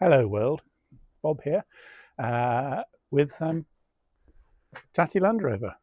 Hello world, Bob here with Tatty LandRover.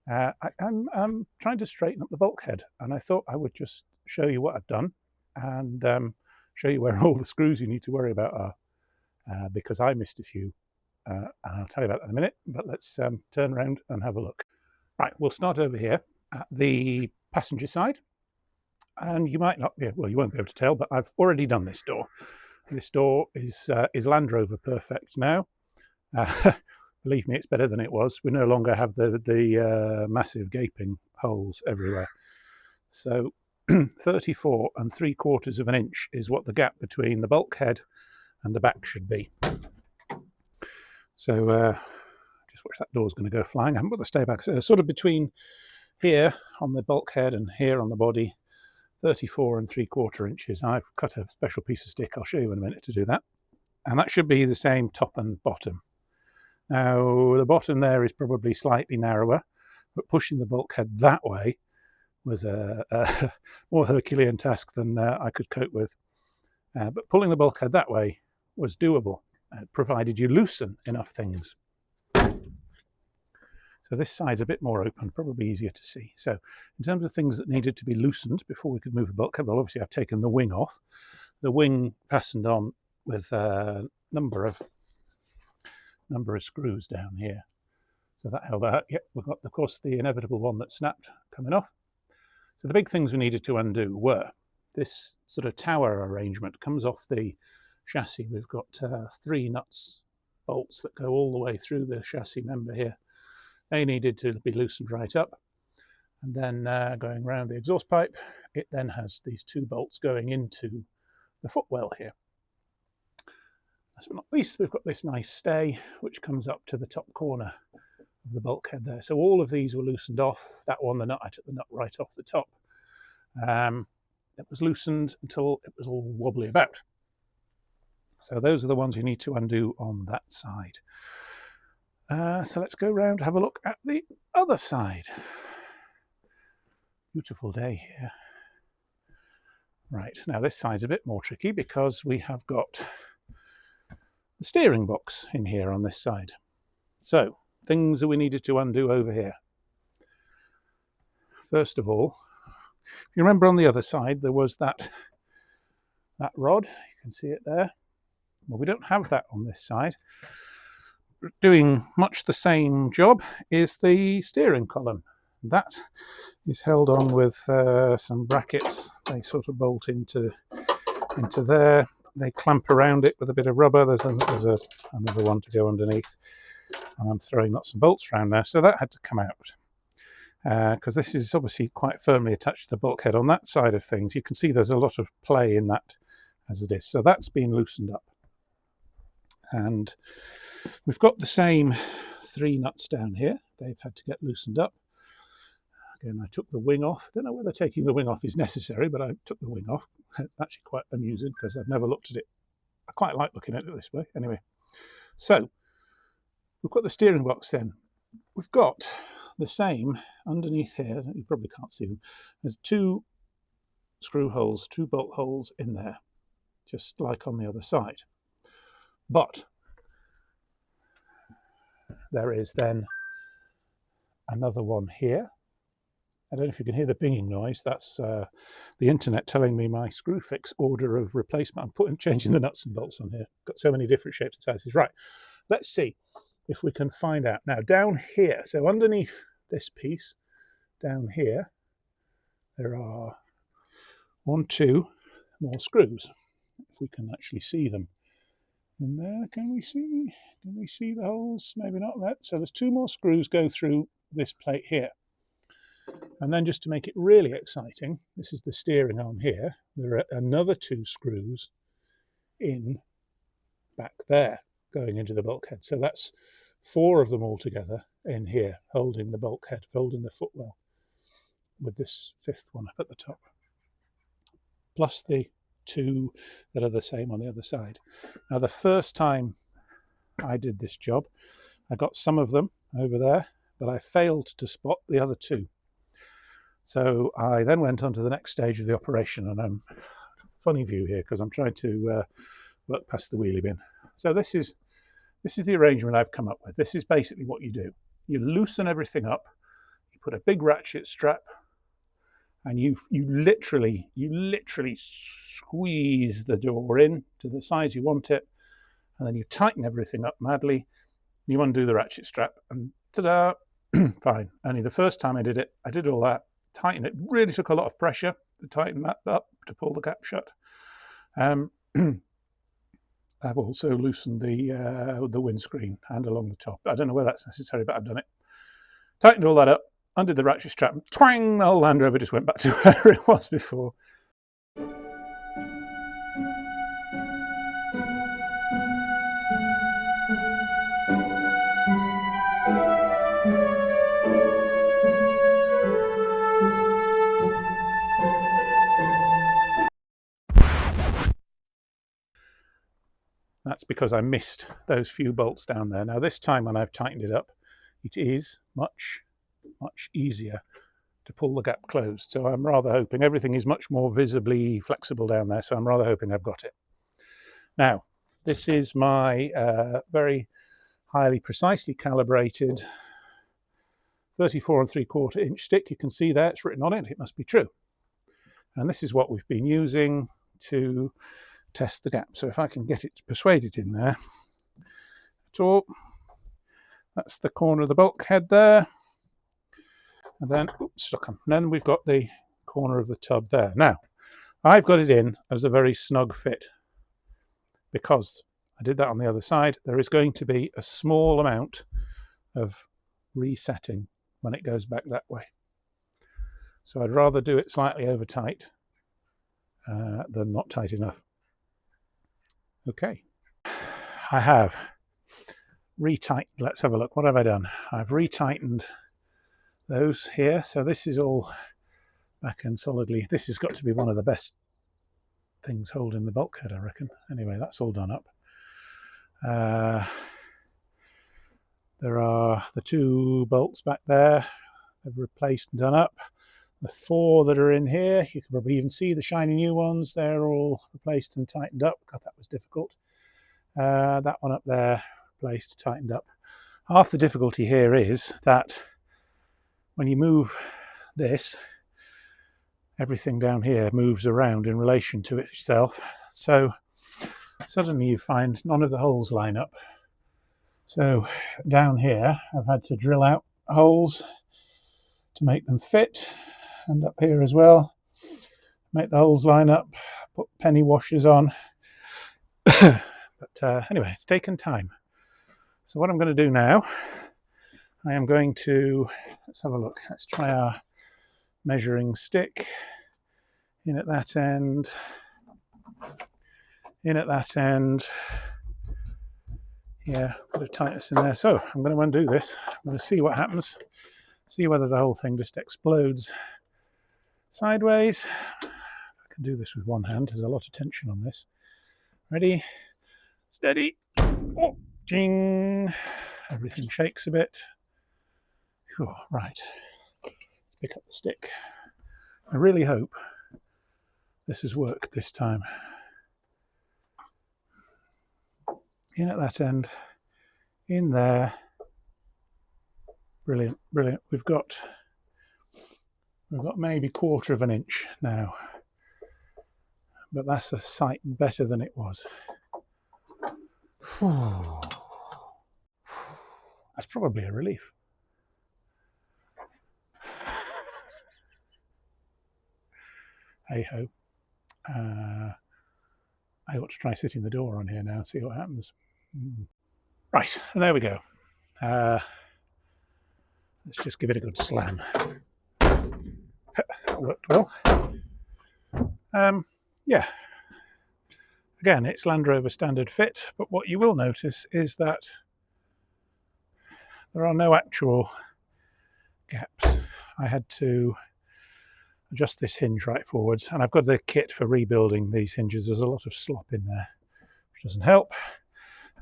I'm trying to straighten up the bulkhead, and I thought I would just show you what I've done and show you where all the screws you need to worry about are, because I missed a few, and I'll tell you about that in a minute, but let's turn around and have a look. Right, we'll start over here at the passenger side, and you might not be, well, you won't be able to tell, but I've already done this door. This door is Land Rover perfect now. Believe me, it's better than it was. We no longer have the massive gaping holes everywhere. So 34 3/4 of an inch is what the gap between the bulkhead and the back should be. So just watch that door's going to go flying. I haven't put the stay back. So sort of between here on the bulkhead and here on the body, 34 3/4 inches. I've cut a special piece of stick. I'll show you in a minute to do that. And that should be the same top and bottom. Now, the bottom there is probably slightly narrower, but pushing the bulkhead that way was a more Herculean task than I could cope with. But pulling the bulkhead that way was doable, provided you loosen enough things. So this side's a bit more open, probably easier to see. So in terms of things that needed to be loosened before we could move the bulkhead, well, obviously I've taken the wing off. The wing fastened on with a number of screws down here. So that held out. Yep, we've got, of course, the inevitable one that snapped coming off. So the big things we needed to undo were this sort of tower arrangement comes off the chassis. We've got 3 nuts, bolts that go all the way through the chassis member here. They needed to be loosened right up. And then going around the exhaust pipe, it then has these 2 bolts going into the footwell here. Last but not least, we've got this nice stay, which comes up to the top corner of the bulkhead there. So all of these were loosened off. That one, the nut, I took the nut right off the top. It was loosened until it was all wobbly about. So those are the ones you need to undo on that side. So let's go around and have a look at the other side. Beautiful day here. Right, now this side's a bit more tricky because we have got the steering box in here on this side. So things that we needed to undo over here. First of all, if you remember on the other side there was that rod, you can see it there. Well, we don't have that on this side. Doing much the same job is the steering column. That is held on with some brackets. They sort of bolt into there. They clamp around it with a bit of rubber. There's another one to go underneath. And I'm throwing lots of bolts around now, so that had to come out. Because this is obviously quite firmly attached to the bulkhead on that side of things. You can see there's a lot of play in that as it is. So that's been loosened up. And we've got the same 3 nuts down here. They've had to get loosened up. Again, I took the wing off. I don't know whether taking the wing off is necessary, but I took the wing off. It's actually quite amusing because I've never looked at it. I quite like looking at it this way. Anyway, so we've got the steering box then. We've got the same underneath here. You probably can't see them. There's 2 screw holes, 2 bolt holes in there, just like on the other side. But there is then another one here. I don't know if you can hear the binging noise. That's the internet telling me my screw fix order of replacement. I'm changing the nuts and bolts on here. Got so many different shapes and sizes. Right, let's see if we can find out. Now down here, so underneath this piece, down here, there are 1, 2 more screws. If we can actually see them. In there, can we see the holes? Maybe not that. So there's 2 more screws go through this plate here. And then just to make it really exciting, this is the steering arm here. There are another 2 screws in back there going into the bulkhead. So that's 4 of them all together in here, holding the bulkhead, holding the footwell, with this 5th one up at the top. Plus the 2 that are the same on the other side. Now, the first time I did this job, I got some of them over there, but I failed to spot the other 2. So I then went on to the next stage of the operation, and I'm funny view here because I'm trying to work past the wheelie bin. So this is the arrangement I've come up with. This is basically what you do. You loosen everything up, you put a big ratchet strap, and you literally squeeze the door in to the size you want it, and then you tighten everything up madly. You undo the ratchet strap, and ta-da, fine. Only the first time I did it, I did all that, tighten it. Really took a lot of pressure to tighten that up, to pull the gap shut. I've also loosened the windscreen and along the top. I don't know whether that's necessary, but I've done it. Tightened all that up, undid the ratchet strap, and twang, the whole Land Rover just went back to where it was before. That's because I missed those few bolts down there. Now this time when I've tightened it up, it is much easier to pull the gap closed. So I'm rather hoping everything is much more visibly flexible down there. So I'm rather hoping I've got it. Now, this is my very highly precisely calibrated 34 3/4 inch stick. You can see there, it's written on it. It must be true. And this is what we've been using to test the gap. So if I can get it to persuade it in there at all, that's the corner of the bulkhead there. And then, oops, stuck on. And then we've got the corner of the tub there. Now, I've got it in as a very snug fit because I did that on the other side. There is going to be a small amount of resetting when it goes back that way. So I'd rather do it slightly over tight than not tight enough. Okay, I have retightened. Let's have a look. What have I done? I've retightened those here. So this is all back in solidly. This has got to be one of the best things holding the bulkhead, I reckon. Anyway, that's all done up. There are the 2 bolts back there. They've replaced and done up. The 4 that are in here, you can probably even see the shiny new ones. They're all replaced and tightened up. God, that was difficult. That one up there, replaced, tightened up. Half the difficulty here is that when you move this, everything down here moves around in relation to itself. So suddenly you find none of the holes line up. So down here, I've had to drill out holes to make them fit. And up here as well, make the holes line up, put penny washers on. But anyway, it's taken time. So what I'm going to do now, I am going to, let's have a look. Let's try our measuring stick. In at that end. In at that end. Yeah, a bit of tightness in there. So I'm going to undo this. I'm going to see what happens. See whether the whole thing just explodes sideways. I can do this with one hand. There's a lot of tension on this. Ready, steady. Oh, ding. Everything shakes a bit. Oh, right. Let's pick up the stick. I really hope this has worked this time. In at that end. In there. Brilliant, brilliant. We've got maybe 1/4 of an inch now, but that's a sight better than it was. That's probably a relief. Hey ho. I ought to try sitting the door on here now and see what happens. Right, and there we go. Let's just give it a good slam. That worked well. Yeah. Again, it's Land Rover standard fit, but what you will notice is that there are no actual gaps. I had to adjust this hinge right forwards, and I've got the kit for rebuilding these hinges. There's a lot of slop in there, which doesn't help.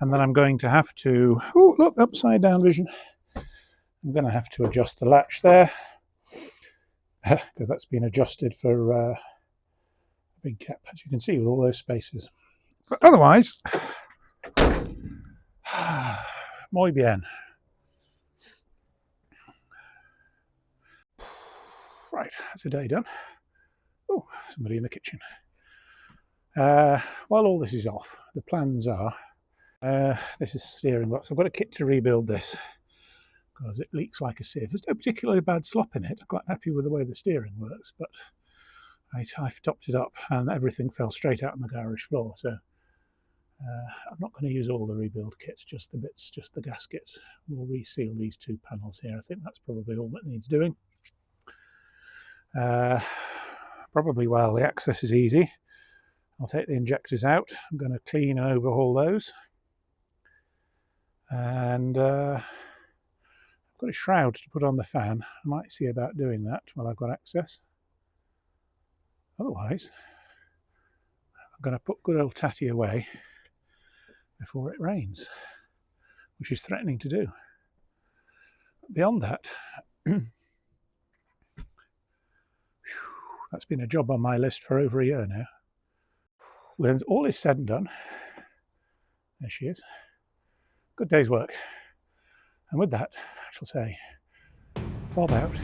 And then I'm going to have to, oh look, upside down vision. I'm going to have to adjust the latch there because that's been adjusted for a big gap, as you can see, with all those spaces. But otherwise, muy bien. Right, that's a day done. Oh, somebody in the kitchen. While all this is off, the plans are, this is steering box. I've got a kit to rebuild this because it leaks like a sieve. There's no particularly bad slop in it. I'm quite happy with the way the steering works, but I've topped it up and everything fell straight out on the garage floor. So I'm not going to use all the rebuild kits, just the bits, just the gaskets. We'll reseal these two panels here. I think that's probably all that needs doing. Probably while the access is easy, I'll take the injectors out. I'm going to clean and overhaul those. And I've got a shroud to put on the fan. I might see about doing that while I've got access. Otherwise, I'm going to put good old Tatty away before it rains, which is threatening to do. Beyond that, that's been a job on my list for over a year now. When all is said and done, there she is. Good day's work. And with that, I shall say, bob out.